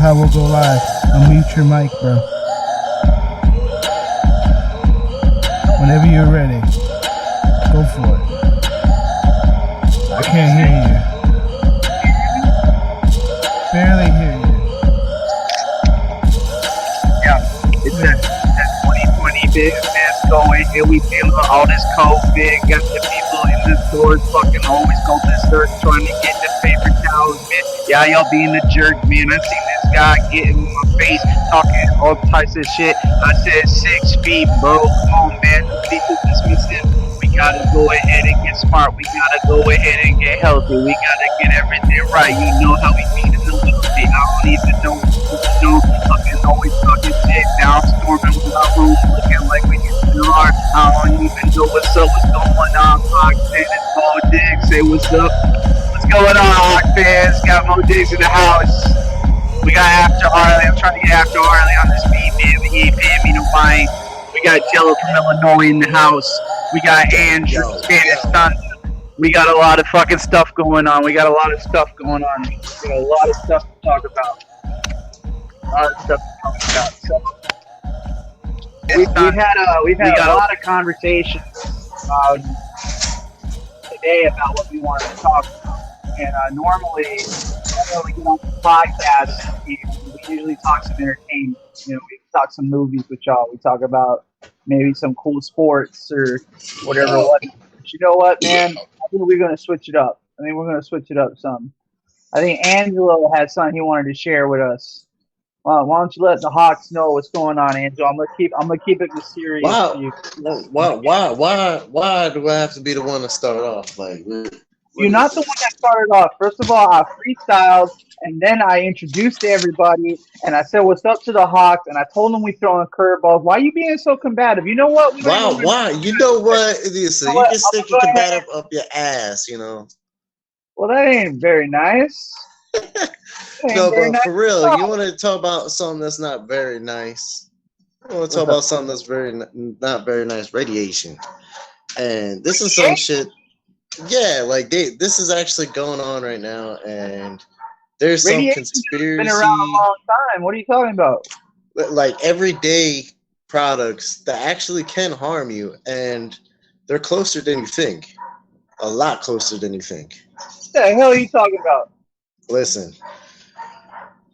how we'll go live. Unmute your mic, bro. Whenever you're ready, go for it. I can't hear you. Barely hear you. Yeah, it's that 2020 business going, and we feeling all this COVID. Got the people in the stores fucking always go berserk trying to get the favorite towels, man. Yeah, y'all being a jerk, man. I seen this guy getting in my face, talking all types of shit. I said 6 feet, bro. Come on, man. People dismissing. We gotta go ahead and get smart. We gotta go ahead and get healthy. We gotta get everything right. You know how we beat it a little bit. I don't even know what to do. Fucking always talking shit. Now I'm storming with my room, looking like we are. I don't even know what's up, what's going on. Fox and it's Mo Diggs. Say what's up. What's going on, Hawk fans? Got Mo Diggs in the house. We got After Harley. I'm trying to get After Harley on this beat, man. But he ain't paying me no mind. We got Jello from Illinois in the house. We got Andrew, Spanish Thunder. We got a lot of fucking stuff going on. We got a lot of stuff going on. We got a lot of stuff to talk about. So, we've had a lot of conversations today about what we wanted to talk about. And normally, whenever we get on the podcast, we usually talk some entertainment. You know, we talk some movies with y'all. We talk about maybe some cool sports or whatever. What? But you know what, man? I think we're gonna switch it up. I think we're gonna switch it up some. I think Angelo had something he wanted to share with us. Why don't you let the Hawks know what's going on, Angelo? I'm gonna keep it mysterious for Why, you. why do I have to be the one to start off? Like, what You're is not the one this? that started off. First of all, I freestyled, and then I introduced everybody, and I said, "What's up to the Hawks?" And I told them we throwing curveballs. Why are you being so combative? You know what? We don't even. Why? You know what? It is, so You know you what? can I'm stick gonna your go ahead. combative up your ass, you know. Well, that ain't very nice. That ain't No, very but nice for real, at you all. want to talk about something that's not very nice. I want to talk about something that's not very nice. Radiation, and this is some shit. Yeah, like this is actually going on right now, and there's some Radiation has been around a conspiracy, long time. What are you talking about? like everyday products that actually can harm you, and they're closer than you think. A lot closer than you think. What the hell are you talking about? Listen,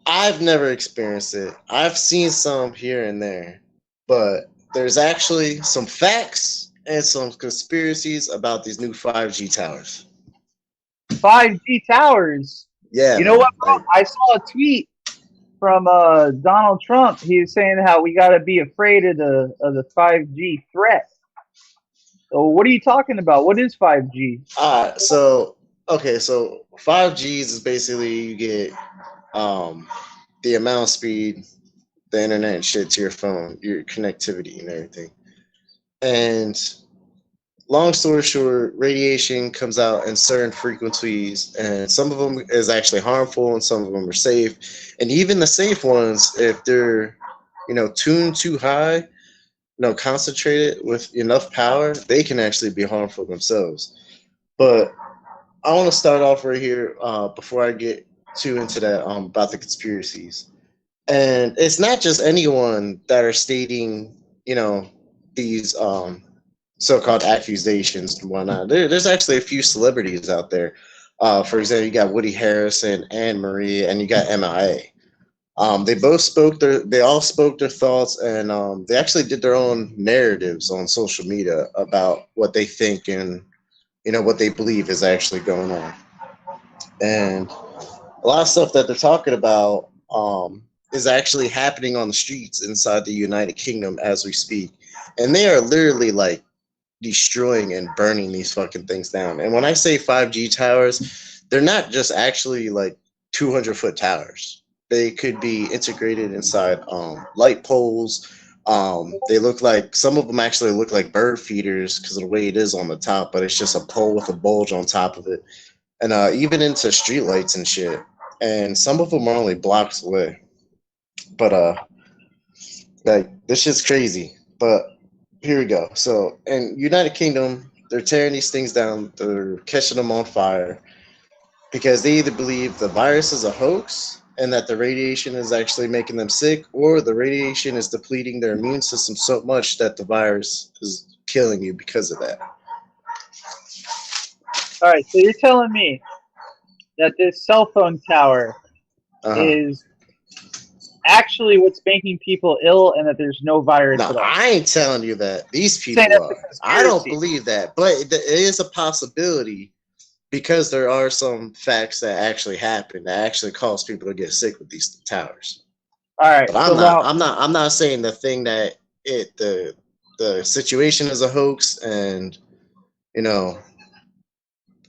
I've never experienced it. I've seen some here and there, but there's actually some facts and some conspiracies about these new 5G towers. 5G towers. Yeah, You know what, man. bro? Like, I saw a tweet from Donald Trump. He was saying how we got to be afraid of the 5G threat. So what are you talking about? What is 5G? so okay, so 5Gs is basically you get um the amount of speed, the internet and shit to your phone, your connectivity and everything. And long story short, radiation comes out in certain frequencies, and some of them is actually harmful, and some of them are safe. And even the safe ones, if they're tuned too high, concentrated with enough power, they can actually be harmful themselves. But I want to start off right here before I get too into that about the conspiracies. And it's not just anyone that are stating, these so-called accusations and whatnot. There's actually a few celebrities out there. For example, you got Woody Harrelson, Anne Marie, and you got MIA. They all spoke their thoughts, and they actually did their own narratives on social media about what they think and what they believe is actually going on. And a lot of stuff that they're talking about is actually happening on the streets inside the United Kingdom as we speak, and they are literally like destroying and burning these fucking things down. And when I say 5G towers, they're not just actually like 200-foot towers. They could be integrated inside light poles. They look like some of them actually look like bird feeders because of the way it is on the top, but it's just a pole with a bulge on top of it, and even into streetlights and shit. And some of them are only blocks away. But like this shit's crazy. But here we go. So in United Kingdom, they're tearing these things down. They're catching them on fire because they either believe the virus is a hoax and that the radiation is actually making them sick, or the radiation is depleting their immune system so much that the virus is killing you because of that. All right, so you're telling me that this cell phone tower Uh-huh. is actually what's making people ill, and that there's no virus No, at all. I ain't telling you that. These You're saying people that's a are. I don't conspiracy. believe that, but it is a possibility because there are some facts that actually happen that actually cause people to get sick with these towers. All right, But I'm so not. now, I'm not saying the thing that the situation is a hoax and you know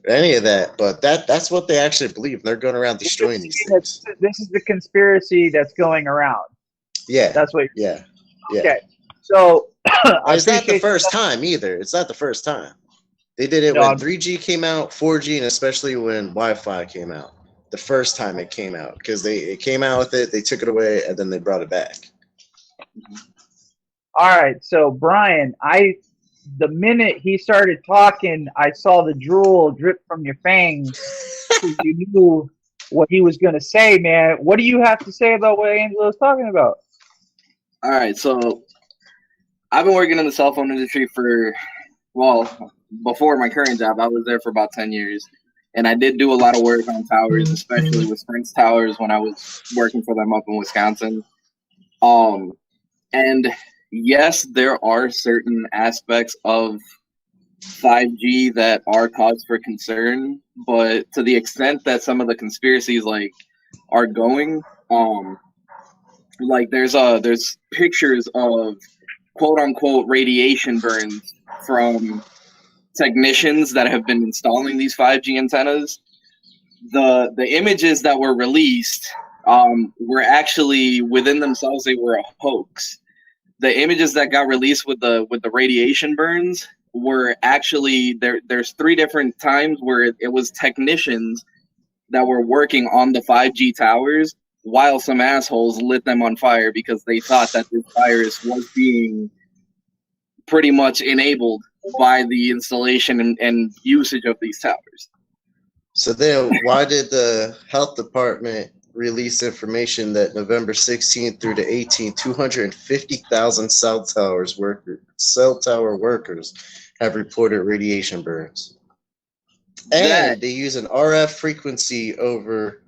any of that. But that's what they actually believe. And they're going around you're destroying these saying that things. this is the conspiracy that's going around. Yeah, That's what. yeah, yeah. Okay, so I And it's not the appreciate first time either. It's not the first time. They did you it when know 3G came out, 4G, and especially when Wi-Fi came out. The first time it came out, because it came out with it, they took it away, and then they brought it back. all right, so Brian, the minute he started talking, I saw the drool drip from your fangs. You knew what he was going to say, man. What do you have to say about what Angelo's talking about? All right, so I've been working in the cell phone industry before my current job. I was there for about 10 years. And I did do a lot of work on towers, especially with Sprint's towers when I was working for them up in Wisconsin. And yes, there are certain aspects of 5G that are cause for concern, but to the extent that some of the conspiracies like are going, like there's pictures of quote unquote radiation burns from technicians that have been installing these 5G antennas. The images that were released were actually within themselves they were a hoax. The images that got released with the radiation burns were actually there's three different times where it was technicians that were working on the 5G towers while some assholes lit them on fire because they thought that this virus was being pretty much enabled by the installation and usage of these towers. So then, why did the health department release information that November 16th through the 18th, 250,000 cell tower workers have reported radiation burns? And they use an RF frequency over,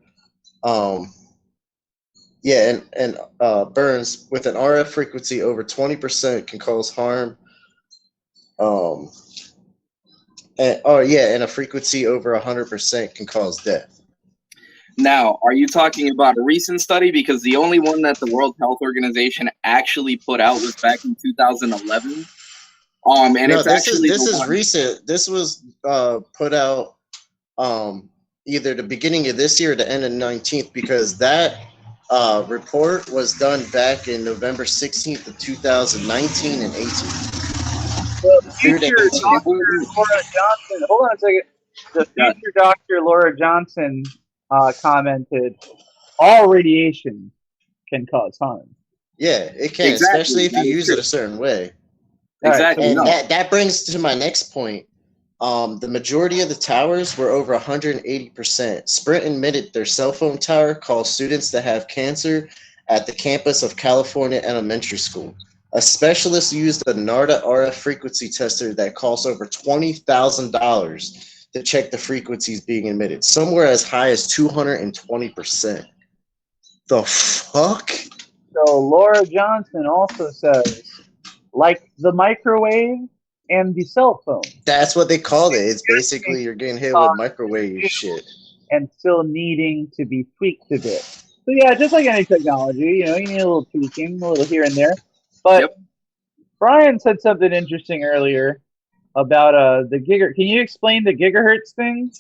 burns with an RF frequency over 20% can cause harm. And a frequency over 100% can cause death. Now, are you talking about a recent study? Because the only one that the World Health Organization actually put out was back in 2011. And no, it's this actually is recent. This was put out either the beginning of this year or the end of the 19th, because that report was done back in November 16th of 2019 and 18. The future Dr. Laura Johnson, hold on a second. The future Dr. Laura Johnson commented, all radiation can cause harm. Yeah, it can, especially if you use it a certain way. Exactly. And that brings to my next point. The majority of the towers were over 180%. Sprint admitted their cell phone tower caused students to have cancer at the campus of California Elementary School. A specialist used a NARDA RF frequency tester that costs over $20,000 to check the frequencies being emitted, somewhere as high as 220%. The fuck? So Laura Johnson also says, like the microwave and the cell phone. That's what they called it. It's basically you're getting hit with microwave shit. And still needing to be tweaked a bit. So yeah, just like any technology, you need a little tweaking, a little here and there. But Brian said something interesting earlier about the gigahertz. Can you explain the gigahertz thing?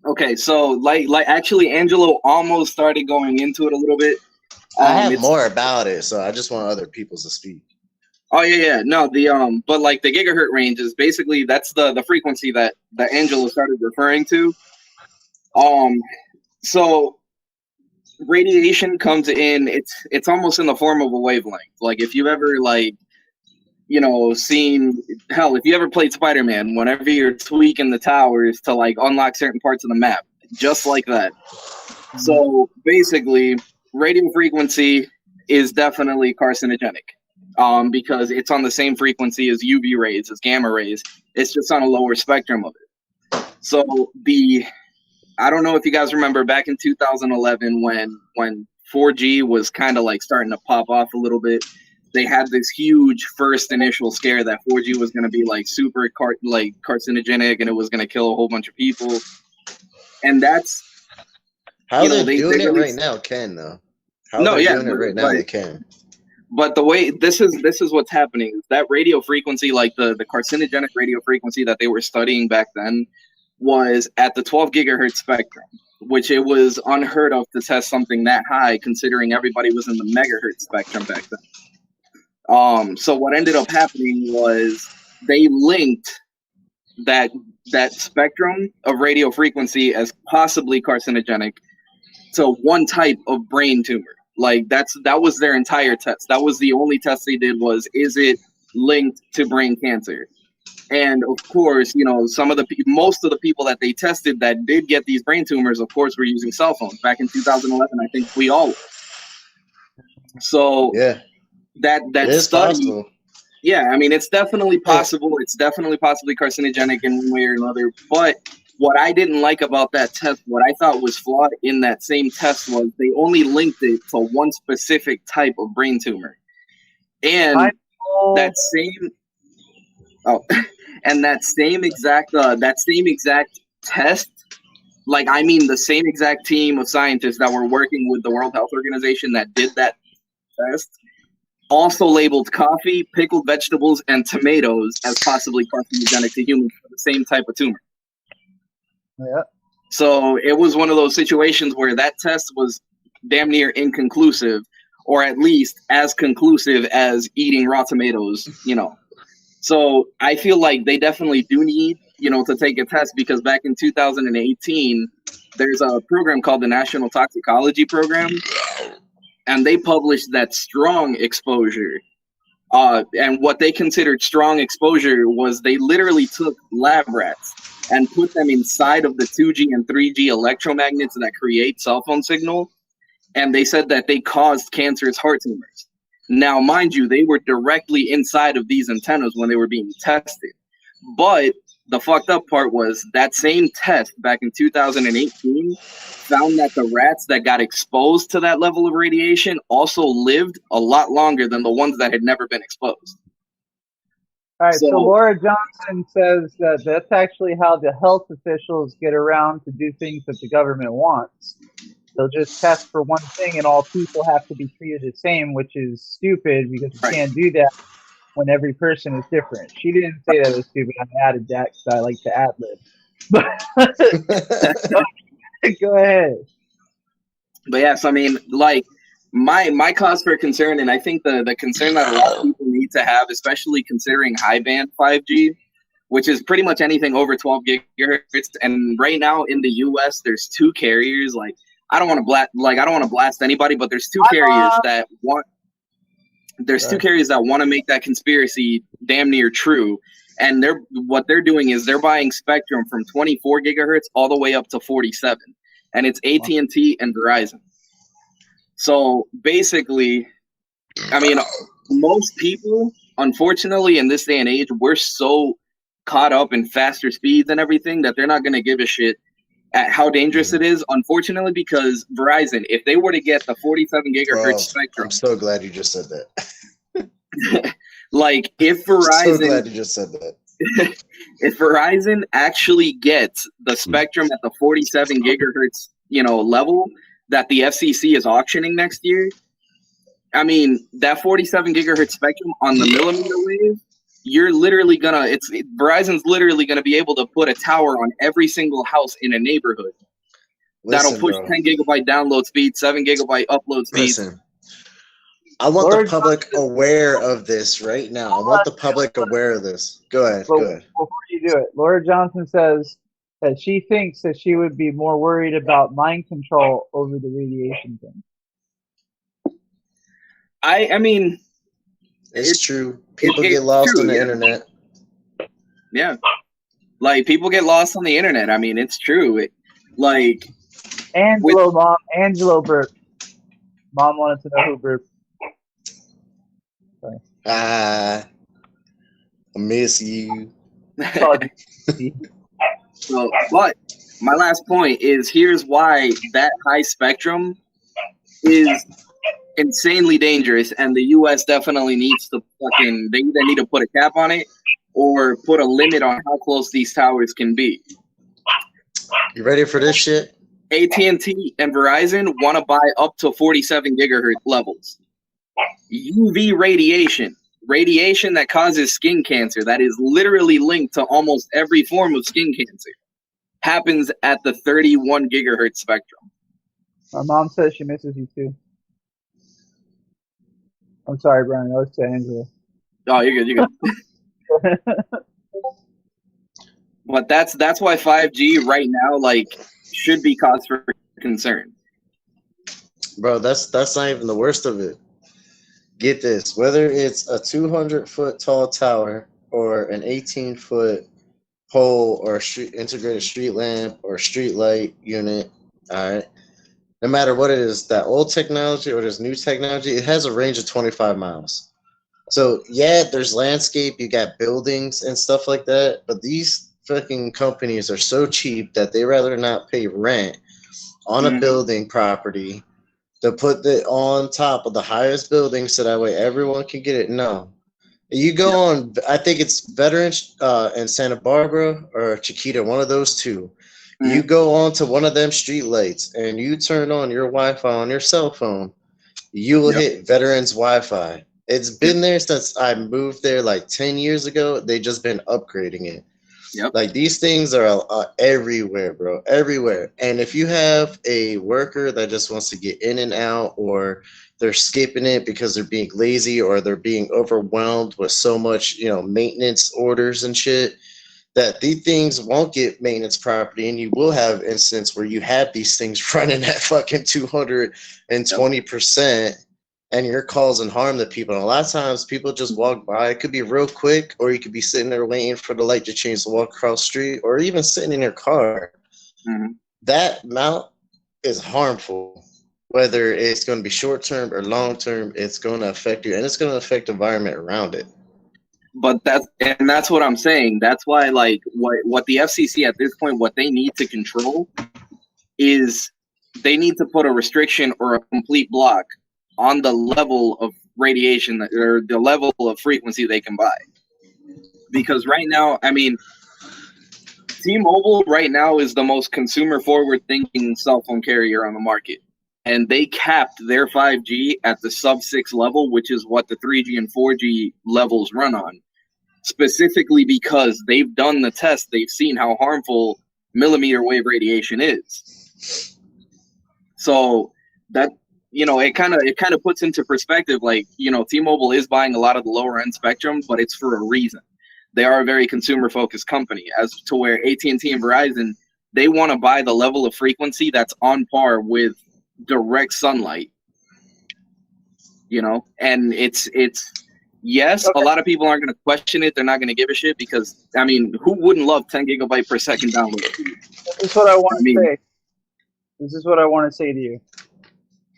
Okay, so like actually Angelo almost started going into it a little bit. I have more about it, so I just want other people to speak. Oh yeah. No, but like the gigahertz range is basically that's the frequency that Angelo started referring to. So radiation comes in, it's almost in the form of a wavelength. Like if you've ever seen, hell, if you ever played Spider-Man, whenever you're tweaking the towers to like unlock certain parts of the map, just like that. So basically, radio frequency is definitely carcinogenic, because it's on the same frequency as UV rays, as gamma rays. It's just on a lower spectrum of it. So I don't know if you guys remember back in 2011 when 4G was kind of like starting to pop off a little bit. They had this huge first initial scare that 4G was going to be like super carcinogenic and it was going to kill a whole bunch of people. And that's how they're doing it right now. Can though? Doing it right now? They can. But the way this is what's happening. That radio frequency, like the carcinogenic radio frequency that they were studying back then, was at the 12 gigahertz spectrum, which it was unheard of to test something that high, considering everybody was in the megahertz spectrum back then. So what ended up happening was they linked that spectrum of radio frequency as possibly carcinogenic to one type of brain tumor. Like that was their entire test. That was the only test they did was, is it linked to brain cancer? And of course, most of the people that they tested that did get these brain tumors, of course, were using cell phones. Back in 2011, I think we all were. So yeah. That study, possible. Yeah, I mean, it's definitely possible. It's definitely possibly carcinogenic in one way or another. But what I didn't like about that test, what I thought was flawed in that same test, was they only linked it to one specific type of brain tumor. And that same and that same exact test, like I mean the same exact team of scientists that were working with the World Health Organization that did that test also labeled coffee, pickled vegetables, and tomatoes as possibly carcinogenic to humans for the same type of tumor. Yeah. So it was one of those situations where that test was damn near inconclusive, or at least as conclusive as eating raw tomatoes, you know. So I feel like they definitely do need, you know, to take a test, because back in 2018, there's a program called the National Toxicology Program, and they published that strong exposure. And what they considered strong exposure was they literally took lab rats and put them inside of the 2G and 3G electromagnets that create cell phone signal, and they said that they caused cancerous heart tumors. Now, mind you, they were directly inside of these antennas when they were being tested. But the fucked up part was that same test back in 2018 found that the rats that got exposed to that level of radiation also lived a lot longer than the ones that had never been exposed. All right, so Laura Johnson says that that's actually how the health officials get around to do things that the government wants. They'll just test for one thing and all people have to be treated the same, which is stupid because you can't do that when every person is different. She didn't say that was stupid. I added that because I like to ad-lib. Go ahead. But yes, I mean, like, my cause for concern, and I think the concern that a lot of people need to have, especially considering high band 5G, which is pretty much anything over 12 gigahertz. And right now in the US, there's two carriers. Like, I don't want to blast anybody, but there's two carriers that want to make that conspiracy damn near true. And what they're doing is they're buying spectrum from 24 gigahertz all the way up to 47, and it's AT&T and Verizon. So basically, I mean, most people, unfortunately, in this day and age, we're so caught up in faster speeds and everything that they're not going to give a shit at how dangerous it is, unfortunately, because Verizon, if they were to get the 47 gigahertz spectrum... I'm so glad you just said that. Like, if Verizon... I'm so glad you just said that. If Verizon actually gets the spectrum at the 47 gigahertz, you know, level that the FCC is auctioning next year, I mean, that 47 gigahertz spectrum on the millimeter wave, you're literally Verizon's literally gonna be able to put a tower on every single house in a neighborhood. That'll push 10 gigabyte download speed, 7 gigabyte upload speed. Listen, I want the public aware of this right now. I want the public aware of this. Go ahead. Before you do it, Laura Johnson says that she thinks that she would be more worried about mind control over the radiation thing. I mean, it's true. People get lost on the internet. Yeah. Like, people get lost on the internet. I mean, it's true. Angelo burped. Mom wanted to know who burped. I miss you. So, but my last point is, here's why that high spectrum is insanely dangerous, and the U.S. definitely needs to they either need to put a cap on it or put a limit on how close these towers can be. You ready for this shit? AT&T and Verizon want to buy up to 47 gigahertz levels. UV radiation that causes skin cancer, that is literally linked to almost every form of skin cancer, happens at the 31 gigahertz spectrum. My mom says she misses you too. I'm sorry, Brian. I was to Angela. Oh, you're good. But that's why 5G right now, like, should be cause for concern. Bro, that's not even the worst of it. Get this, whether it's a 200-foot tall tower or an 18-foot pole or integrated street lamp or street light unit, all right, no matter what it is, that old technology or this new technology, it has a range of 25 miles. So, yeah, there's landscape, you got buildings and stuff like that, but these fucking companies are so cheap that they rather not pay rent on a building property to put it on top of the highest building so that way everyone can get it. No. You go on, I think it's Veterans in Santa Barbara or Chiquita, one of those two. You go on to one of them street lights and you turn on your Wi-Fi on your cell phone, you will hit Veterans Wi-Fi. It's been there since I moved there like 10 years ago. They just been upgrading it. Like these things are everywhere, bro, everywhere. And if you have a worker that just wants to get in and out, or they're skipping it because they're being lazy or they're being overwhelmed with so much, maintenance orders and shit, that these things won't get maintenance property, and you will have instances where you have these things running at fucking 220%, and you're causing harm to people. And a lot of times people just walk by. It could be real quick, or you could be sitting there waiting for the light to change to walk across the street, or even sitting in your car. That amount is harmful. Whether it's going to be short-term or long-term, it's going to affect you, and it's going to affect the environment around it. But that's what I'm saying. That's why, like, what the FCC at this point, what they need to control is they need to put a restriction or a complete block on the level of radiation or the level of frequency they can buy. Because right now, I mean, T-Mobile right now is the most consumer forward-thinking cell phone carrier on the market. And they capped their 5G at the sub-6 level, which is what the 3G and 4G levels run on, specifically because they've done the test. They've seen how harmful millimeter wave radiation is. So that, it kind of puts into perspective, like, T-Mobile is buying a lot of the lower end spectrum, but it's for a reason. They are a very consumer focused company, as to where AT&T and Verizon, they want to buy the level of frequency that's on par with direct sunlight, and it's yes, okay. A lot of people aren't going to question it. They're not going to give a shit because, I mean, who wouldn't love 10 gigabyte per second download? This is what I want to say. This is what I want to say to you.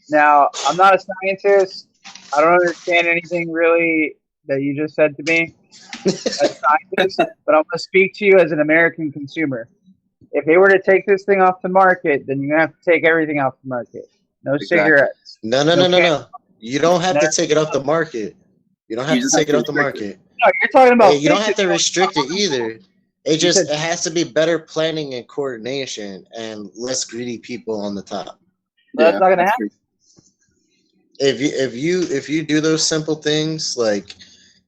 Now, I'm not a scientist. I don't understand anything really that you just said to me as a scientist, but I'm going to speak to you as an American consumer. If they were to take this thing off the market, then you have to take everything off the market. No cigarettes. No. You don't have to take it off the market. You don't have to take it off the market. No, you're talking about. You don't have to restrict it either. It has to be better planning and coordination and less greedy people on the top. That's not going to happen. If you do those simple things, like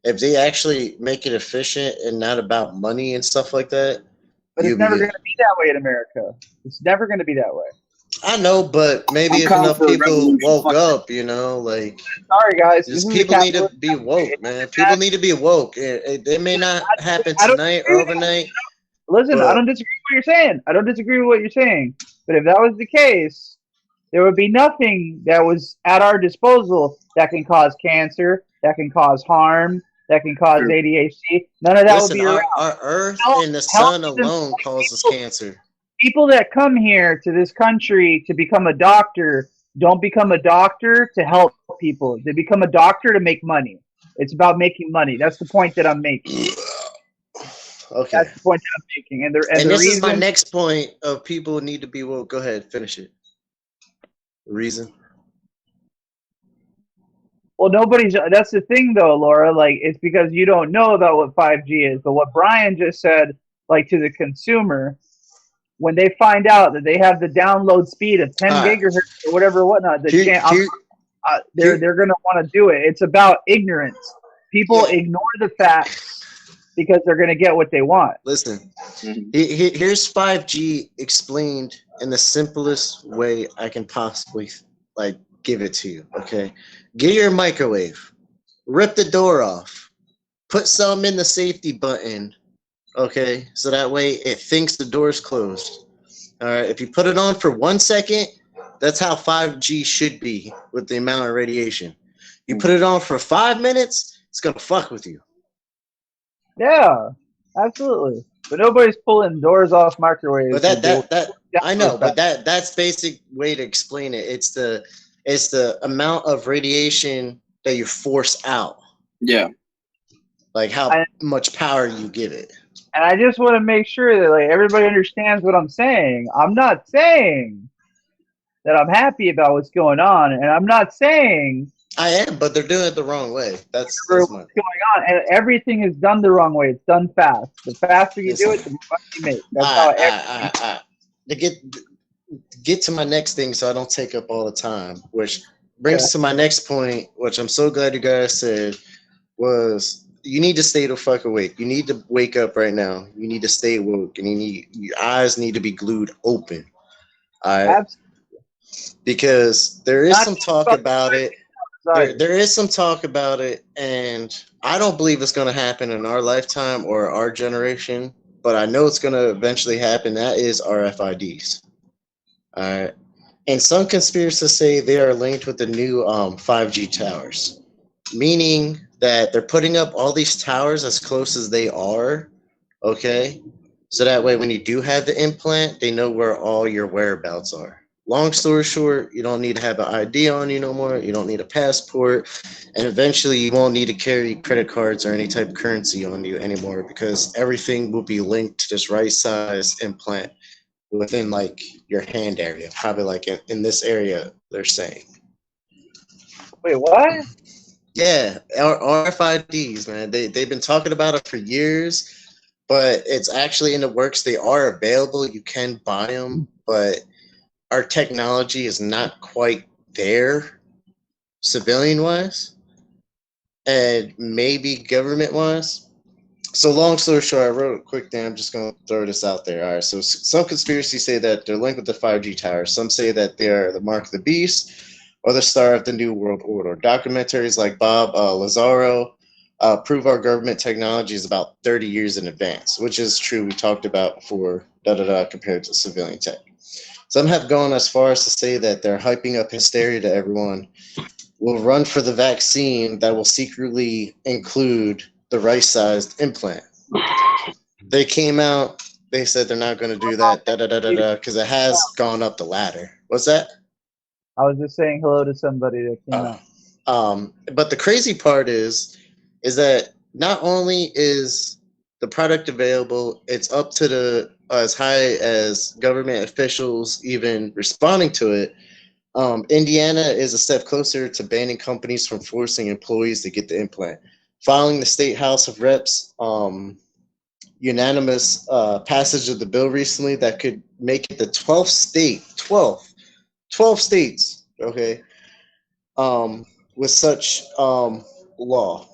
if they actually make it efficient and not about money and stuff like that. But it's never going to be that way in America. It's never going to be that way. I know, but maybe if enough people woke up, like. Sorry, guys. People need to be woke, man. People need to be woke. It may not happen tonight or overnight. Listen, I don't disagree with what you're saying. I don't disagree with what you're saying. But if that was the case, there would be nothing that was at our disposal that can cause cancer, that can cause harm, that can cause ADHD. None of that would be around. Our Earth and the sun alone causes cancer. People that come here to this country to become a doctor don't become a doctor to help people. They become a doctor to make money. It's about making money. That's the point that I'm making. Okay. That's the point that I'm making. And the this reason, is my next point of people need to be woke. Go ahead, finish it. Reason. Well, that's the thing though, Laura, like, it's because you don't know about what 5G is. But what Brian just said, like, to the consumer, when they find out that they have the download speed of 10 gigahertz or whatever, whatnot, they're going to want to do it. It's about ignorance. People ignore the facts because they're going to get what they want. Listen, here's 5G explained in the simplest way I can possibly, give it to you, okay? Get your microwave, rip the door off, put some in the safety button, okay? So that way it thinks the door's closed. All right, if you put it on for 1 second, that's how 5G should be with the amount of radiation. You put it on for 5 minutes, it's going to fuck with you. Yeah, absolutely. But nobody's pulling doors off microwaves. But I know, but that's basic way to explain it. It's the amount of radiation that you force out. Yeah. Like how much power you give it. And I just want to make sure that everybody understands what I'm saying. I'm not saying that I'm happy about what's going on, and I'm not saying I am, but they're doing it the wrong way. That's What's my going on, and everything is done the wrong way. It's done fast. The faster you do listen. it, the more money you make. That's how I to get to my next thing, so I don't take up all the time. Which brings us to my next point, which I'm so glad you guys said was you need to stay the fuck awake. You need to wake up right now. You need to stay woke, and your eyes need to be glued open. All right, absolutely because there is not some just talk fucking about it. either. There is some talk about it, and I don't believe it's going to happen in our lifetime or our generation, but I know it's going to eventually happen. That is RFIDs. All right. And some conspiracists say they are linked with the new 5G towers, meaning that they're putting up all these towers as close as they are, okay? So that way, when you do have the implant, they know where all your whereabouts are. Long story short, you don't need to have an ID on you no more. You don't need a passport. And eventually, you won't need to carry credit cards or any type of currency on you anymore because everything will be linked to this right size implant within like your hand area, probably like in this area, they're saying. Wait, what? Yeah, RFIDs, man. They've been talking about it for years, but it's actually in the works. They are available. You can buy them, but our technology is not quite there, civilian wise, and maybe government wise. So long story short, I wrote a quick thing. I'm just going to throw this out there. All right. So some conspiracies say that they're linked with the 5G towers. Some say that they are the mark of the beast or the star of the new world order. Documentaries like Bob Lazaro prove our government technology is about 30 years in advance, which is true. We talked about before, compared to civilian tech. Some have gone as far as to say that they're hyping up hysteria to everyone. Will run for the vaccine that will secretly include the right-sized implant. They came out. They said they're not going to do that. Because it has gone up the ladder. What's that? I was just saying hello to somebody that came out. But the crazy part is that not only is the product available, it's up to the as high as government officials even responding to it. Indiana is a step closer to banning companies from forcing employees to get the implant. Following the state House of Reps unanimous passage of the bill recently that could make it the 12 states, okay, with such law.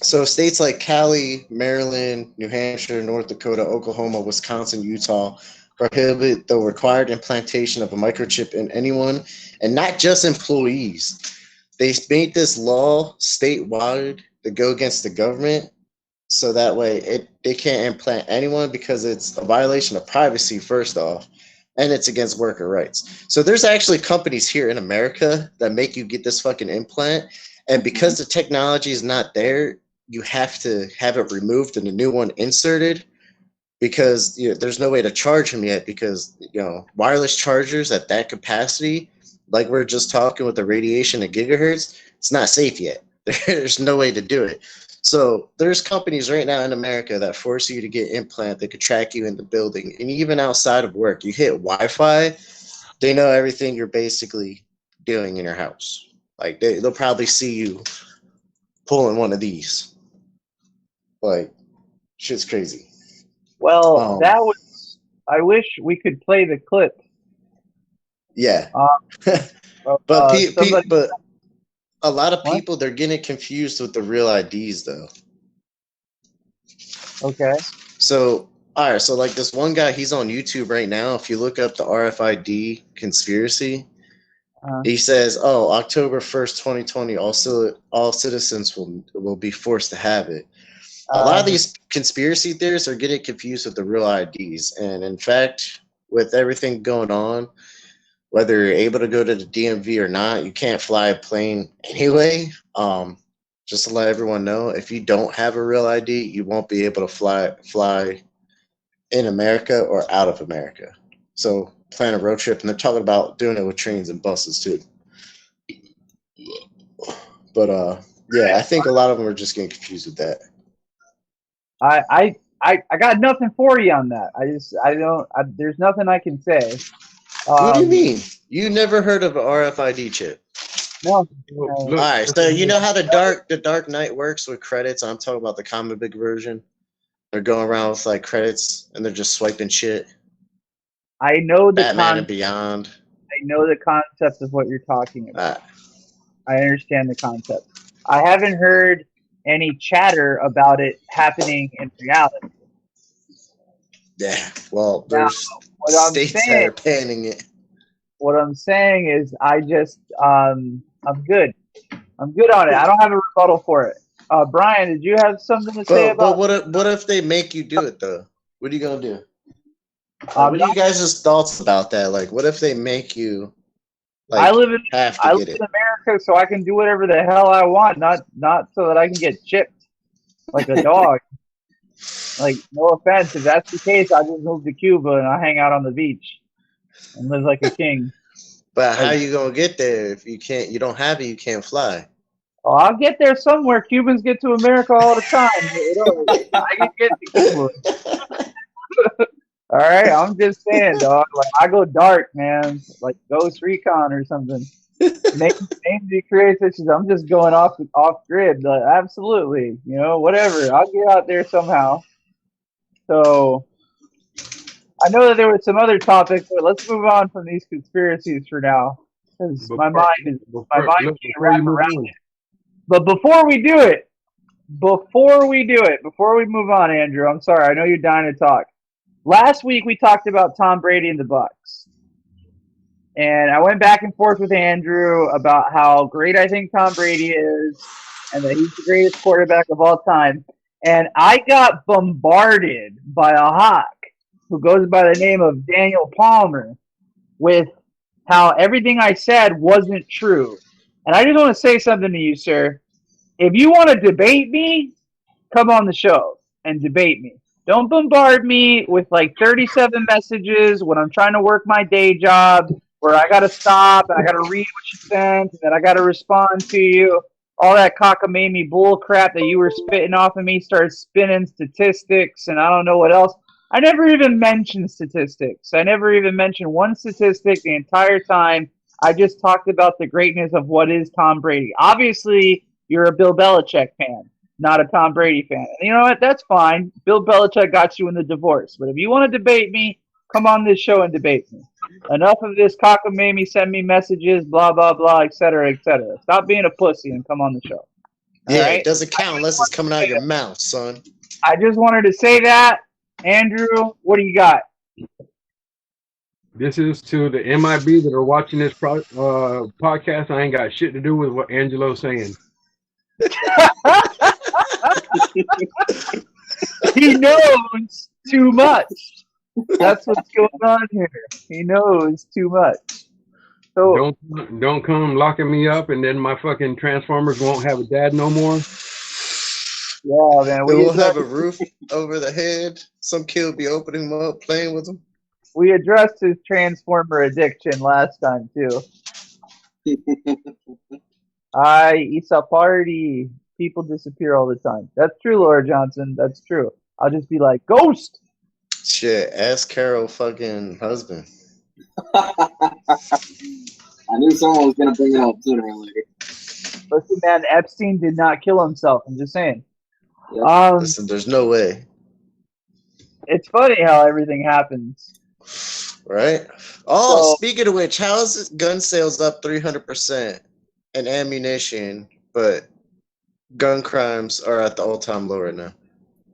So states like Cali, Maryland, New Hampshire, North Dakota, Oklahoma, Wisconsin, Utah prohibit the required implantation of a microchip in anyone, and not just employees. They made this law statewide to go against the government, so that way they can't implant anyone because it's a violation of privacy, first off, and it's against worker rights. So there's actually companies here in America that make you get this fucking implant, and because the technology is not there, you have to have it removed and a new one inserted because there's no way to charge them yet because wireless chargers at that capacity, like we're just talking with the radiation at gigahertz, it's not safe yet. There's no way to do it. So there's companies right now in America that force you to get implant that could track you in the building, and even outside of work, you hit Wi-Fi, they know everything you're basically doing in your house. Like they'll probably see you pulling one of these. Like shit's crazy. Well, that was. I wish we could play the clip. Yeah. But but a lot of people, they're getting confused with the real IDs though. Okay. So all right, so like this one guy, he's on YouTube right now. If you look up the RFID conspiracy, he says, "Oh, October 1st, 2020, all citizens will be forced to have it." A lot of these conspiracy theorists are getting confused with the real IDs, and in fact, with everything going on, whether you're able to go to the DMV or not, you can't fly a plane anyway. Just to let everyone know, if you don't have a real ID, you won't be able to fly in America or out of America. So plan a road trip, and they're talking about doing it with trains and buses too. But yeah, I think a lot of them are just getting confused with that. I got nothing for you on that. There's nothing I can say. What do you mean? You never heard of an RFID chip? No. All right, so you know how the Dark Knight works with credits? I'm talking about the comic book version. They're going around with like credits and they're just swiping shit. I know the Batman and Beyond. I know the concept of what you're talking about. Ah. I understand the concept. I haven't heard any chatter about it happening in reality. Yeah, well, Now, there's states that are banning it. What I'm saying is, I just, I'm good. I'm good on it. I don't have a rebuttal for it. Brian, did you have something to say about? But what if they make you do it though? What are you gonna do? What are you guys' thoughts about that? Like, what if they make you? Like, I live in America, so I can do whatever the hell I want. Not so that I can get chipped like a dog. Like, no offense, if that's the case, I just move to Cuba and I hang out on the beach and live like a king. But how you gonna get there if you can't? You don't have it. You can't fly. Oh, I'll get there somewhere. Cubans get to America all the time. I can get to Cuba. All right, I'm just saying, dog. Like, I go dark, man. Like Ghost Recon or something. Maybe create issues. I'm just going off grid. But absolutely, whatever. I'll get out there somehow. So I know that there were some other topics, but let's move on from these conspiracies for now, because my mind can't wrap around it. But before we move on, Andrew, I'm sorry. I know you're dying to talk. Last week we talked about Tom Brady and the Bucs. And I went back and forth with Andrew about how great I think Tom Brady is and that he's the greatest quarterback of all time. And I got bombarded by a hawk who goes by the name of Daniel Palmer with how everything I said wasn't true. And I just want to say something to you, sir. If you want to debate me, come on the show and debate me. Don't bombard me with like 37 messages when I'm trying to work my day job, where I got to stop and I got to read what you sent and then I got to respond to you. All that cockamamie bull crap that you were spitting off of me started spinning statistics and I don't know what else. I never even mentioned statistics. I never even mentioned one statistic the entire time. I just talked about the greatness of what is Tom Brady. Obviously, you're a Bill Belichick fan, not a Tom Brady fan. And you know what? That's fine. Bill Belichick got you in the divorce. But if you want to debate me, come on this show and debate me. Enough of this cockamamie, send me messages, blah, blah, blah, etc., etc. Stop being a pussy and come on the show. Yeah, right? It doesn't count unless it's coming out of your mouth, son. I just wanted to say that. Andrew, what do you got? This is to the MIB that are watching this podcast. I ain't got shit to do with what Angelo's saying. He knows too much. That's what's going on here. He knows too much. So don't come locking me up, and then my fucking Transformers won't have a dad no more. Yeah, man. We will have a roof over the head. Some kid will be opening them up, playing with them. We addressed his Transformer addiction last time too. It's a party. People disappear all the time. That's true, Laura Johnson. That's true. I'll just be like, ghost. Shit, ask Carol fucking husband. I knew someone was gonna bring it up sooner or later. Listen, man, Epstein did not kill himself. I'm just saying. Listen, there's no way. It's funny how everything happens. Right? Oh, speaking of which, how is gun sales up 300% and ammunition, but gun crimes are at the all-time low right now?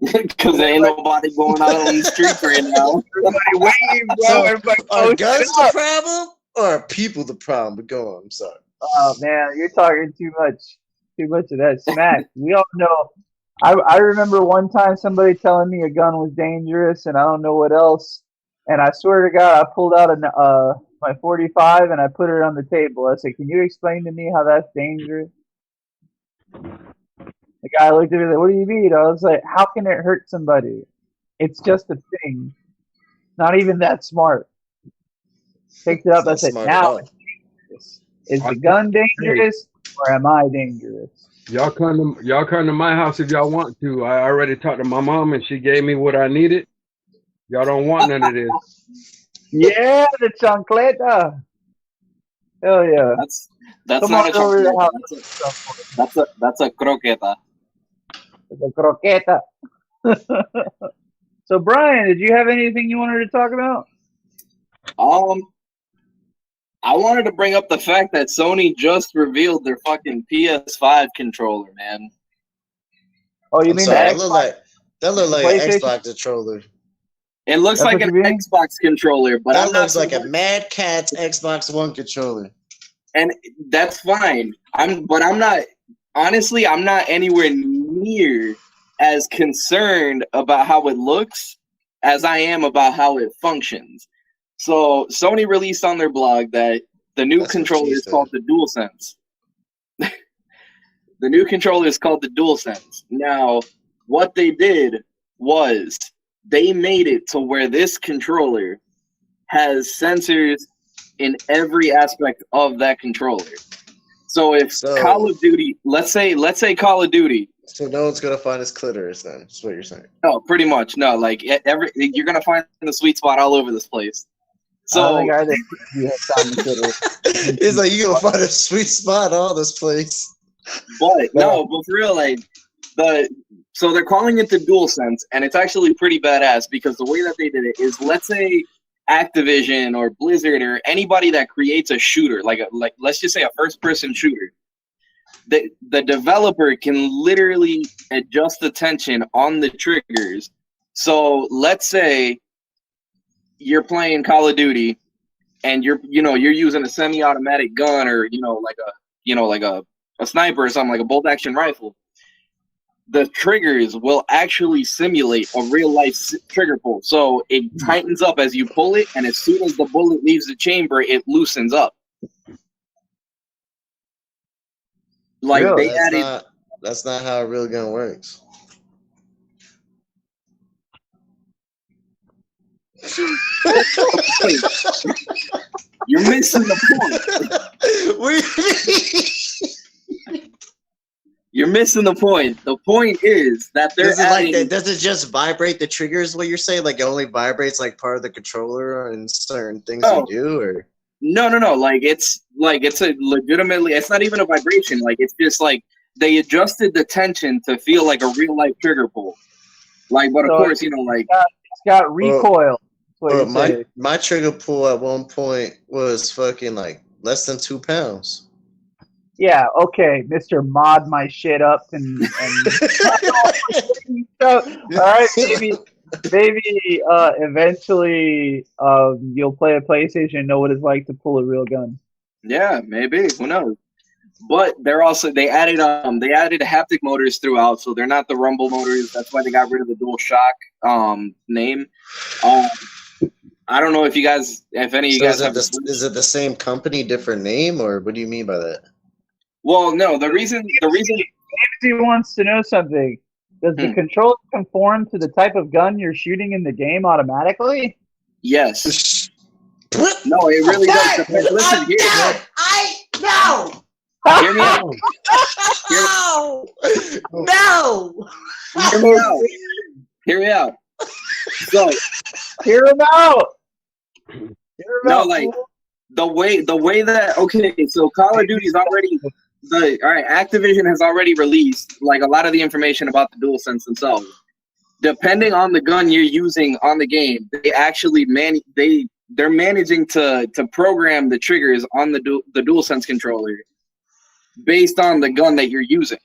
Because there ain't nobody going out on the streets right now. Everybody waiting, bro. So, everybody are guns the problem or are people the problem? But go on, I'm sorry. Oh man, you're talking too much of that smack. We all know. I remember one time somebody telling me a gun was dangerous, and I don't know what else. And I swear to God, I pulled out my 45 and I put it on the table. I said, "Can you explain to me how that's dangerous?" The guy looked at me like, "What do you mean?" I was like, "How can it hurt somebody? It's just a thing. Not even that smart." Picked it up. I said, "Now it's dangerous. Is the gun dangerous or am I dangerous?" Y'all come to my house if y'all want to. I already talked to my mom and she gave me what I needed. Y'all don't want none of this. Yeah, the chancleta. Hell yeah. That's Come not on a over to the tortilla. house. That's a croqueta. The croqueta. So, Brian, did you have anything you wanted to talk about? I wanted to bring up the fact that Sony just revealed their fucking PS5 controller, man. Oh, you I'm mean sorry, the Xbox? that look like an PlayStation? Xbox controller. It looks That's like what an you mean? Xbox controller, but That I'm not looks like a convinced. Mad Catz Xbox One controller. And that's fine. I'm not honestly, I'm not anywhere near as concerned about how it looks as I am about how it functions. So Sony released on their blog that the new That's what controller she is said. called the DualSense. The new controller is called the DualSense. Now, what they did was they made it to where this controller has sensors in every aspect of that controller. So if Call of Duty, let's say Call of Duty. So no one's gonna find his clitoris then. That's what you're saying. No, pretty much. No, like you're gonna find the sweet spot all over this place. So I don't think either of you have found the clitoris. It's like you're gonna find a sweet spot all this place. but for real, like so they're calling it the DualSense, and it's actually pretty badass because the way that they did it is, let's say Activision or Blizzard or anybody that creates a shooter, like let's just say a first-person shooter, the developer can literally adjust the tension on the triggers. So let's say you're playing Call of Duty and you're using a semi-automatic gun or like a sniper or something, like a bolt-action rifle. The triggers will actually simulate a real-life trigger pull. So it tightens up as you pull it, and as soon as the bullet leaves the chamber, it loosens up. Like Really? That's not how a real gun works. You're missing the point. You're missing the point. The point is that they're adding. Does it just vibrate the triggers? What you're saying? Like it only vibrates like part of the controller and certain things you do, or no. Like it's a legitimately. It's not even a vibration. Like it's just like they adjusted the tension to feel like a real life trigger pull. Like, but of course, like it's got recoil. My trigger pull at one point was fucking like less than 2 pounds. Yeah, okay, Mr. Mod my shit up and all right, maybe eventually you'll play a PlayStation and know what it's like to pull a real gun. Yeah, maybe. Who knows? But they added haptic motors throughout, so they're not the rumble motors. That's why they got rid of the DualShock name. I don't know if any of you guys have. Is it the same company, different name, or what do you mean by that? Well, no. The reason he wants to know something. Does the controller conform to the type of gun you're shooting in the game automatically? Yes. No, it really does. Listen, No. Hear me out. No. Hear me out. Hear me out. So, hear him out. No, like the way that so Call of Duty's already. Activision has already released like a lot of the information about the DualSense themselves. Depending on the gun you're using on the game, they actually they're managing to program the triggers on the DualSense controller based on the gun that you're using.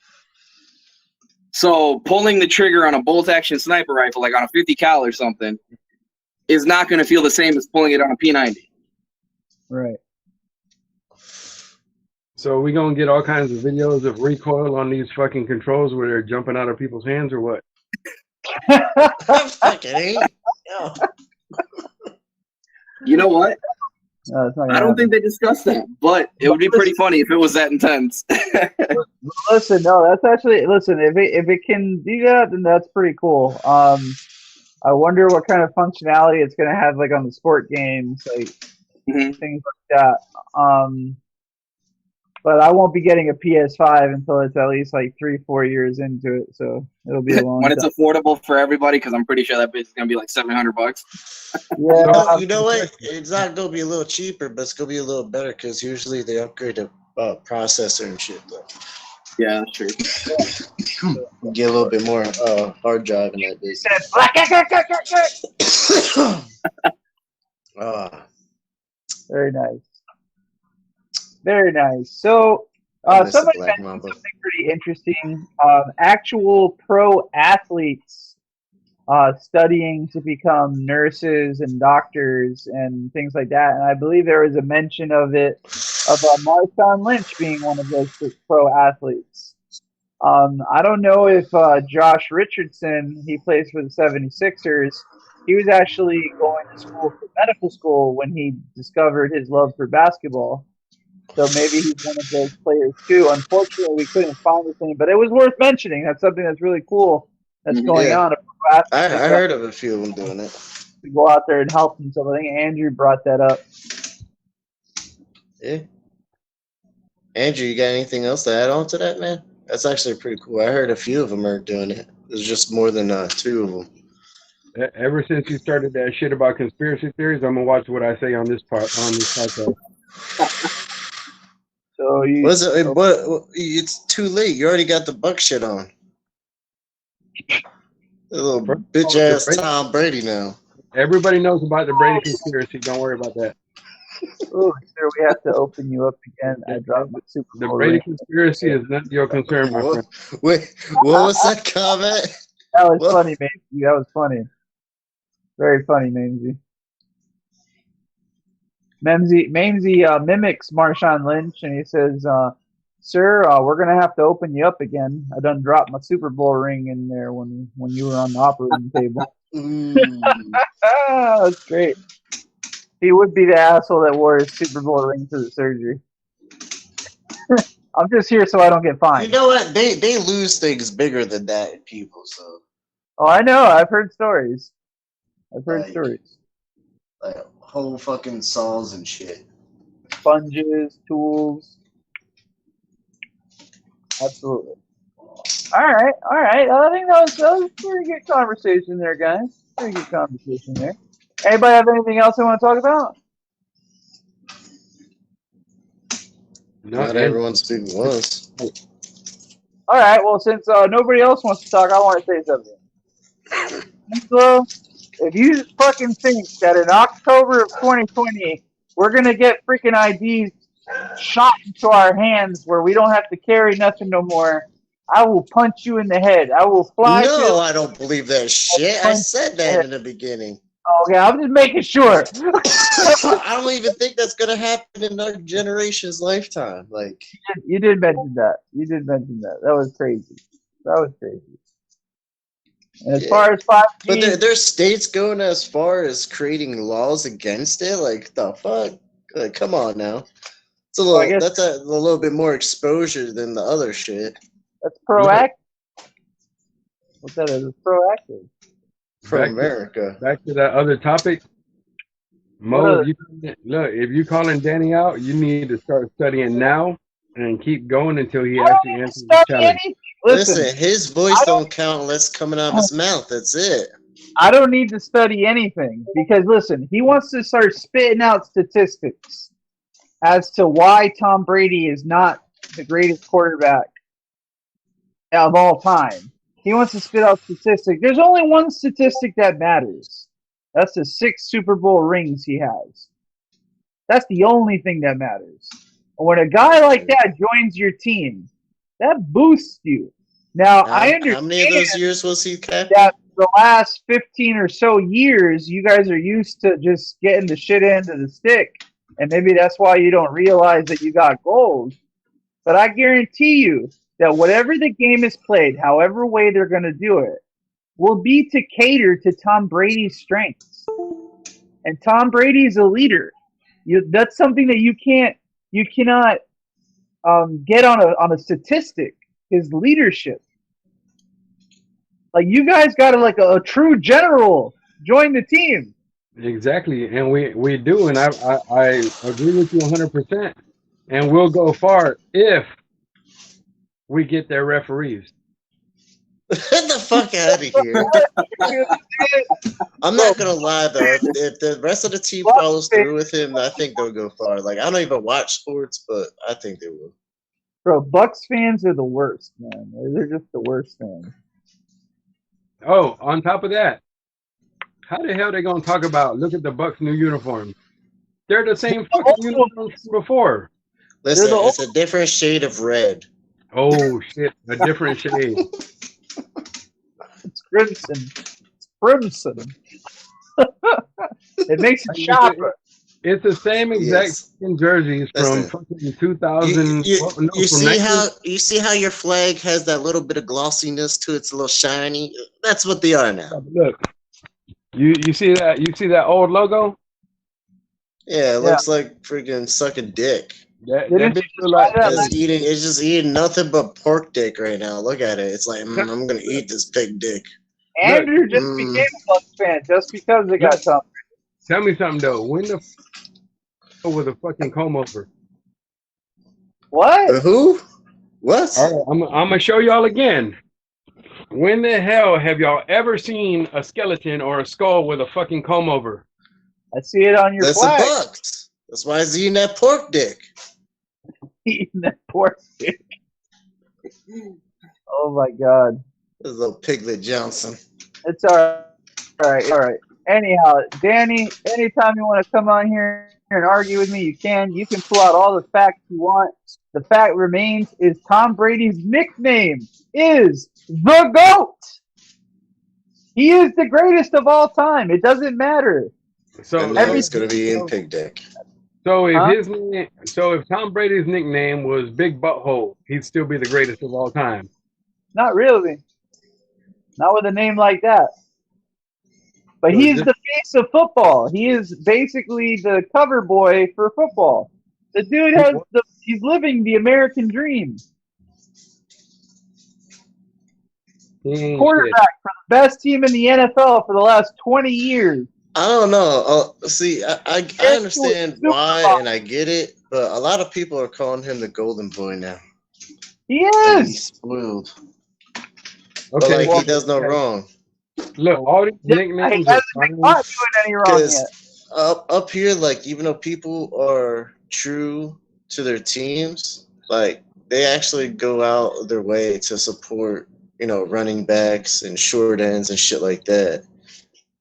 So pulling the trigger on a bolt-action sniper rifle, like on a 50 cal or something, is not going to feel the same as pulling it on a P90. Right. So we gonna get all kinds of videos of recoil on these fucking controls where they're jumping out of people's hands, or what? You know what? No, I don't think they discussed that, but it would be pretty funny if it was that intense. Listen, no, that's actually if it can do that, then that's pretty cool. I wonder what kind of functionality it's gonna have, like on the sport games, like things like that. But I won't be getting a PS5 until it's at least like 3-4 years into it, so it'll be a long when time. it's affordable for everybody, because I'm pretty sure that bitch is gonna be like $700. Yeah, You know what? It's not gonna be a little cheaper, but it's gonna be a little better because usually they upgrade the processor and shit. Though. Yeah, that's true. Get a little bit more hard drive in that bitch. Very nice. Very nice. So, somebody mentioned something pretty interesting. Actual pro athletes studying to become nurses and doctors and things like that. And I believe there was a mention of it, of Marshawn Lynch being one of those pro athletes. I don't know if Josh Richardson, he plays for the 76ers, he was actually going to school for medical school when he discovered his love for basketball. So maybe he's one of those players too. Unfortunately, we couldn't find his name, but it was worth mentioning. That's something that's really cool that's going on. I heard of a few of them doing it. To go out there and help themselves. I think Andrew brought that up. Yeah. Andrew, you got anything else to add on to that, man? That's actually pretty cool. I heard a few of them are doing it. There's just more than 2 of them. Ever since you started that shit about conspiracy theories, I'm gonna watch what I say on this podcast. So it's too late. You already got the Buck shit on. A little bitch ass Tom Brady now. Everybody knows about the Brady conspiracy. Don't worry about that. Oh, sir, we have to open you up again. I dropped the Super Bowl. The Brady conspiracy is not your concern, my friend. Wait, what was that comment? That was funny, Mamesy. That was funny. Very funny, Mamesy. Mamesy mimics Marshawn Lynch, and he says, "Sir, we're gonna have to open you up again. I done dropped my Super Bowl ring in there when you were on the operating table." That's great. He would be the asshole that wore his Super Bowl ring to the surgery. I'm just here so I don't get fined. You know what? They lose things bigger than that in people. So. Oh, I know. I've heard stories. Stories. Like whole fucking saws and shit. Sponges, tools. Absolutely. All right. I think that was a pretty good conversation there, guys. Pretty good conversation there. Anybody have anything else they want to talk about? Not everyone's speaking once. All right. Well, since nobody else wants to talk, I want to say something. So, if you fucking think that in October of 2020 we're gonna get freaking IDs shot into our hands where we don't have to carry nothing no more, I will punch you in the head. I will fly. No, I don't believe that shit. I said that in the beginning. Okay, I'm just making sure. I don't even think that's gonna happen in our generation's lifetime. Like you did mention that. That was crazy. And as far as 5G, but there's states going as far as creating laws against it. Like the fuck? Like, come on now. It's a little. That's a little bit more exposure than the other shit. That's proactive. What that is proactive. For America. Back to that other topic. Mo, if you calling Danny out, you need to start studying now and keep going until he actually answers the challenge. Listen, his voice don't count unless it's coming out of his mouth. That's it. I don't need to study anything because, listen, he wants to start spitting out statistics as to why Tom Brady is not the greatest quarterback of all time. He wants to spit out statistics. There's only one statistic that matters. That's the 6 Super Bowl rings he has. That's the only thing that matters. When a guy like that joins your team, that boosts you. Now, I understand how many of those years was he captain? That the last 15 or so years, you guys are used to just getting the shit end of the stick. And maybe that's why you don't realize that you got gold. But I guarantee you that whatever the game is played, however way they're going to do it, will be to cater to Tom Brady's strengths. And Tom Brady's a leader. That's something that you cannot get on a statistic. His leadership. Like, you guys got a true general join the team. Exactly, and we do, and I agree with you 100%. and we'll go far if we get their referees. Get the fuck out of here. I'm not gonna lie though. If the rest of the team follows through with him, I think they'll go far. Like I don't even watch sports, but I think they will. Bro, Bucks fans are the worst, man. They're just the worst fans. Oh, on top of that, how the hell are they gonna talk about? Look at the Bucks' new uniform. They're the same fucking uniforms from before. Listen, it's a different shade of red. Oh shit, a different shade. It's crimson. It's crimson. It makes it sharper. It's the same exact jerseys from fucking 2000. You see how your flag has that little bit of glossiness to it? It's a little shiny. That's what they are now. Look, you see that? You see that old logo? Yeah, it looks like freaking sucking dick. That bitch feel like it's just eating nothing but pork dick right now. Look at it. It's like I'm gonna eat this pig dick. Andrew just became a Bucks fan just because they got something. Tell me something though. When the with a fucking comb over? What? Who? What? All right, I'm gonna show y'all again. When the hell have y'all ever seen a skeleton or a skull with a fucking comb over? I see it on your flag. That's the Bucks. That's why he's eating that pork dick. Eating that pork dick. Oh my god. This little Piglet Johnson. It's all right. Anyhow, Danny, anytime you want to come on here and argue with me, you can. You can pull out all the facts you want. The fact remains is Tom Brady's nickname is the GOAT. He is the greatest of all time. It doesn't matter. So he's gonna be in pig dick. So if Tom Brady's nickname was Big Butthole, he'd still be the greatest of all time. Not really. Not with a name like that. But he's the face of football. He is basically the cover boy for football. The dude he's living the American dream. Quarterback for the best team in the NFL for the last 20 years. I don't know. See, I understand why and I get it, but a lot of people are calling him the golden boy now. He is. He's spoiled. Okay, but he does no wrong. Look, all these nicknames are not doing any wrong yet. Up here, like even though people are true to their teams, like they actually go out of their way to support, running backs and short ends and shit like that.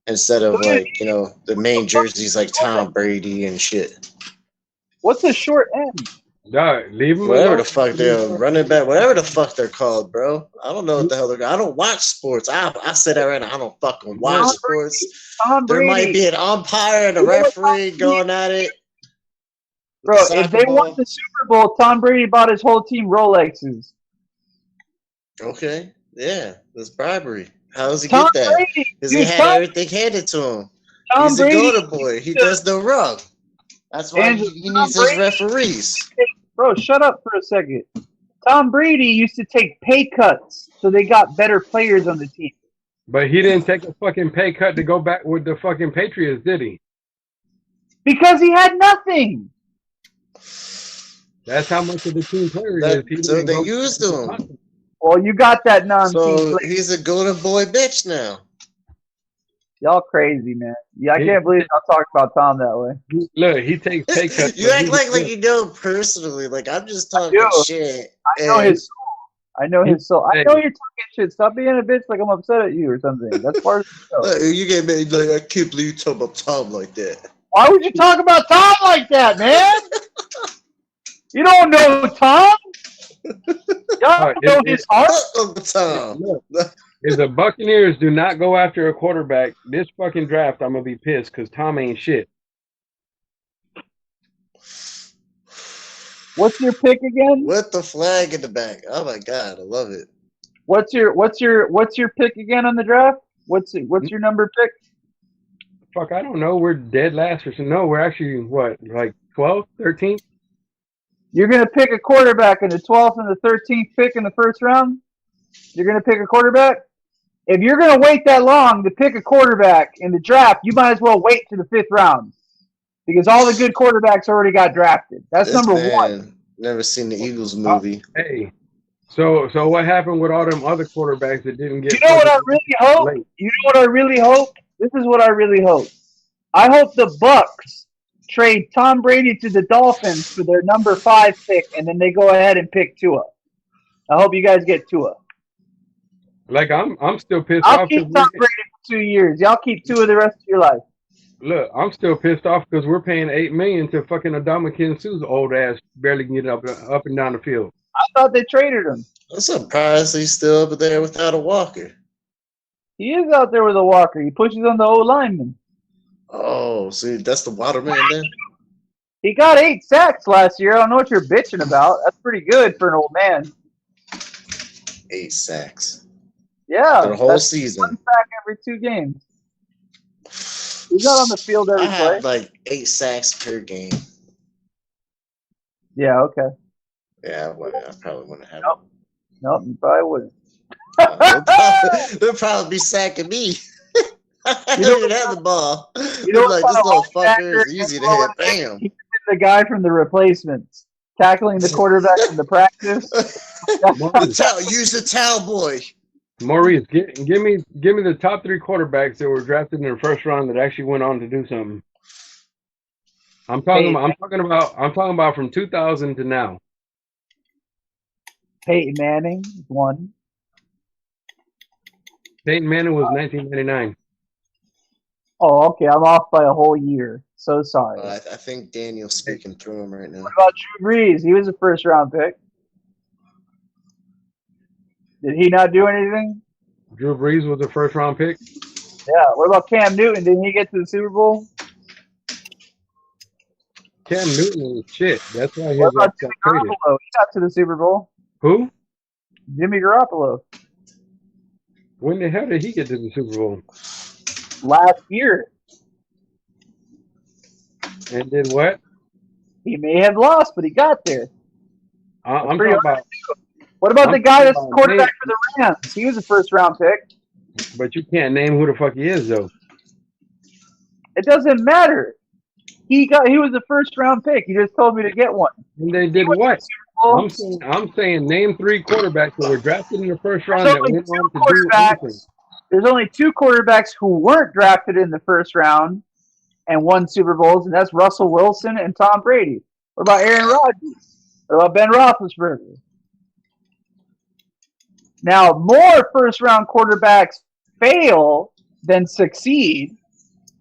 Instead of the main jerseys like Tom Brady and shit. What's a short end? Dog, leave them whatever the fuck they're running back, whatever the fuck they're called, bro. I don't know what the hell they're called. I don't watch sports. I say that right now. I don't fucking watch sports. There might be an umpire and a referee going at it. Bro, if they won the Super Bowl, Tom Brady bought his whole team Rolexes. Okay, yeah, that's bribery. How does he get that? Because he had everything handed to him. He's a go-to boy. He does no wrong. That's why he needs his referees. Bro, shut up for a second. Tom Brady used to take pay cuts so they got better players on the team. But he didn't take a fucking pay cut to go back with the fucking Patriots, did he? Because he had nothing. That's how much of the team player is. So they used him. Well, you got that nonsense. So he's a golden boy bitch now. Y'all crazy, man. Yeah, I can't believe y'all talk about Tom that way. Look, he takes pay cuts. You act like you know personally. Like I'm just talking shit. I know his soul. I know his soul. I know you're talking shit. Stop being a bitch like I'm upset at you or something. That's part of the show. You get made like I can't believe you talk about Tom like that. Why would you talk about Tom like that, man? You don't know Tom. Y'all know his heart. Tom. If the Buccaneers do not go after a quarterback this fucking draft, I'm gonna be pissed because Tom ain't shit. What's your pick again? With the flag in the back. Oh my god, I love it. What's your pick again on the draft? What's your number pick? Fuck, I don't know. We're dead last or so. No, we're actually what, like 12th, 13th? You're gonna pick a quarterback in the 12th and the 13th pick in the first round? You're gonna pick a quarterback? If you're going to wait that long to pick a quarterback in the draft, you might as well wait to the 5th round. because all the good quarterbacks already got drafted. That's This number man one. never seen the Eagles movie. Hey, so what happened with all them other quarterbacks that didn't get? You know what I really hope? late? You know what I really hope? This is what I really hope. I hope the Bucks trade Tom Brady to the Dolphins for their number 5 pick, and then they go ahead and pick Tua. I hope you guys get Tua. Like I'm still pissed I'll off. keep Tom Brady for 2 years. Y'all keep Tua the rest of your life. Look, I'm still pissed off because we're paying $8 million to fucking Adama Sue's old ass barely getting up and down the field. I thought they traded him. I'm surprised he's still over there without a walker. He is out there with a walker. He pushes on the O lineman. Oh, see, that's the Waterman then? He got 8 sacks last year. I don't know what you're bitching about. That's pretty good for an old man. 8 sacks. Yeah. The whole that's season. 1 sack every 2 games. He's not on the field every I have play. like 8 sacks per game. Yeah, okay. Yeah, I probably wouldn't have Nope. Nope, you probably wouldn't. They'll probably be sacking me. I You don't know even have the ball. You know They're like, this little fucker is easy to hit. Bam. He's the guy from The Replacements, tackling the quarterback in the practice. Use the towel, boy. Maurice, give me the top 3 quarterbacks that were drafted in the first round that actually went on to do something. I'm talking about from 2000 to now. Peyton Manning, 1. Peyton Manning was 1999. Oh, okay. I'm off by a whole year. So sorry. I think Daniel's speaking through him right now. What about Drew Brees? He was a first-round pick. Did he not do anything? Drew Brees was a first-round pick. Yeah. What about Cam Newton? Didn't he get to the Super Bowl? Cam Newton was shit. That's why he What got about Jimmy traded. Garoppolo? He got to the Super Bowl. Who? Jimmy Garoppolo. When the hell did he get to the Super Bowl? Last year. And did what? He may have lost, but he got there. I'm talking about. What about the guy that's about quarterback for the Rams? He was a first-round pick. But you can't name who the fuck he is, though. It doesn't matter. He was a first-round pick. You just told me to get one. And they did what? I'm saying name 3 quarterbacks that were drafted in the first round that went on to do anything. There's only 2 quarterbacks who weren't drafted in the first round and won Super Bowls, and that's Russell Wilson and Tom Brady. What about Aaron Rodgers? What about Ben Roethlisberger? Now, more first-round quarterbacks fail than succeed.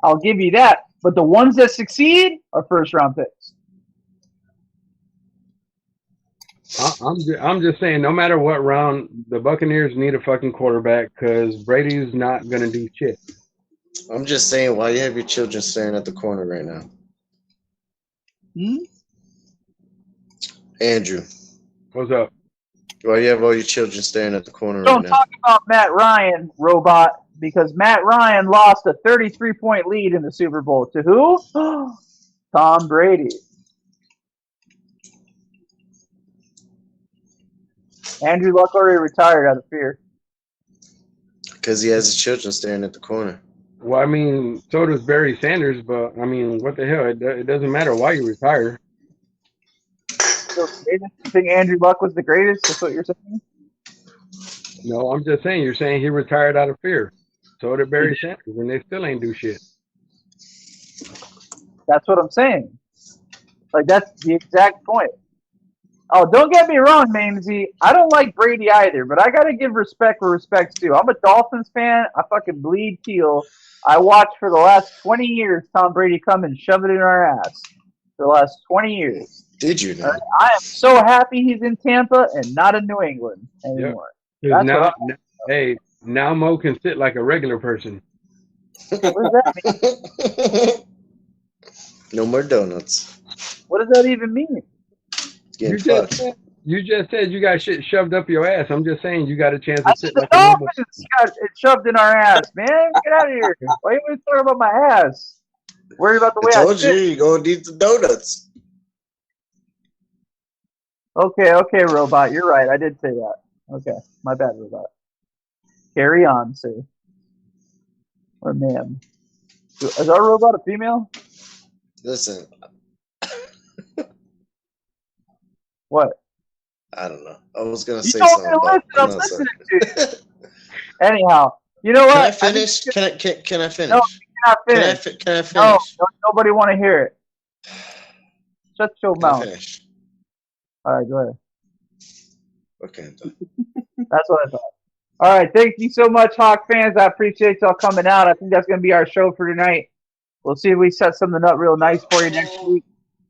I'll give you that. But the ones that succeed are first-round picks. I'm just saying, no matter what round, the Buccaneers need a fucking quarterback because Brady's not going to do shit. I'm just saying, why you have your children staring at the corner right now? Andrew. What's up? Why you have all your children staring at the corner right Don't now? talk about Matt Ryan, robot, because Matt Ryan lost a 33-point lead in the Super Bowl. To who? Tom Brady. Andrew Luck already retired out of fear. Because he has his children staring at the corner. Well, I mean, so does Barry Sanders, but, I mean, what the hell? It doesn't matter why you retire. So, you think Andrew Luck was the greatest? That's what you're saying? No, I'm just saying, you're saying he retired out of fear. So did Barry Sanders, and they still ain't do shit. That's what I'm saying. Like, that's the exact point. Oh, don't get me wrong, Mamesy. I don't like Brady either, but I got to give respect where respect's due. I'm a Dolphins fan. I fucking bleed teal. I watched for the last 20 years Tom Brady come and shove it in our ass. For the last 20 years. Did you know? I am so happy he's in Tampa and not in New England anymore. Yep. Now Mo can sit like a regular person. What does that mean? No more donuts. What does that even mean? Getting fucked. You just said you got shit shoved up your ass. I'm just saying you got a chance to sit the like a normal. Dolphins got it shoved in our ass, man. Get out of here. Why are you always talking about my ass? Worry about the way I told you, sit. you're going to eat the donuts. Okay, robot. You're right. I did say that. Okay, my bad, robot. Carry on, sir. Or ma'am. Is our robot a female? Listen, What? I don't know. I was gonna You say told me something, to but listen. I'm no, listening sorry. to you. Anyhow, you know what? Can I finish? Can I finish? No, you cannot Can I finish. can I No, finish? nobody want to hear it. Shut your Can I mouth. finish? All right, go ahead. Okay, I'm done. That's what I thought. All right, thank you so much, Hawk fans. I appreciate y'all coming out. I think that's going to be our show for tonight. We'll see if we set something up real nice for you next week.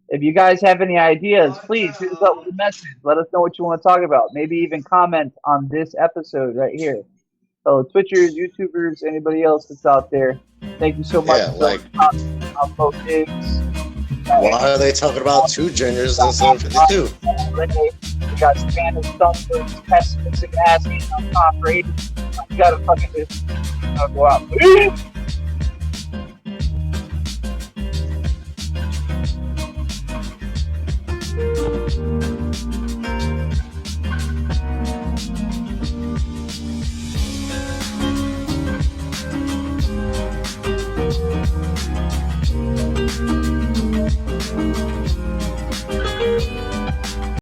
If you guys have any ideas, please hit us up with a message. Let us know what you want to talk about. Maybe even comment on this episode right here. So Twitchers, YouTubers, anybody else that's out there, thank you so much Yeah, for like, both gigs. why are they talking about 2 genders instead of 52? We got Spanish stumblers, pessimistic ass, Tom Brady. We gotta fucking just go out.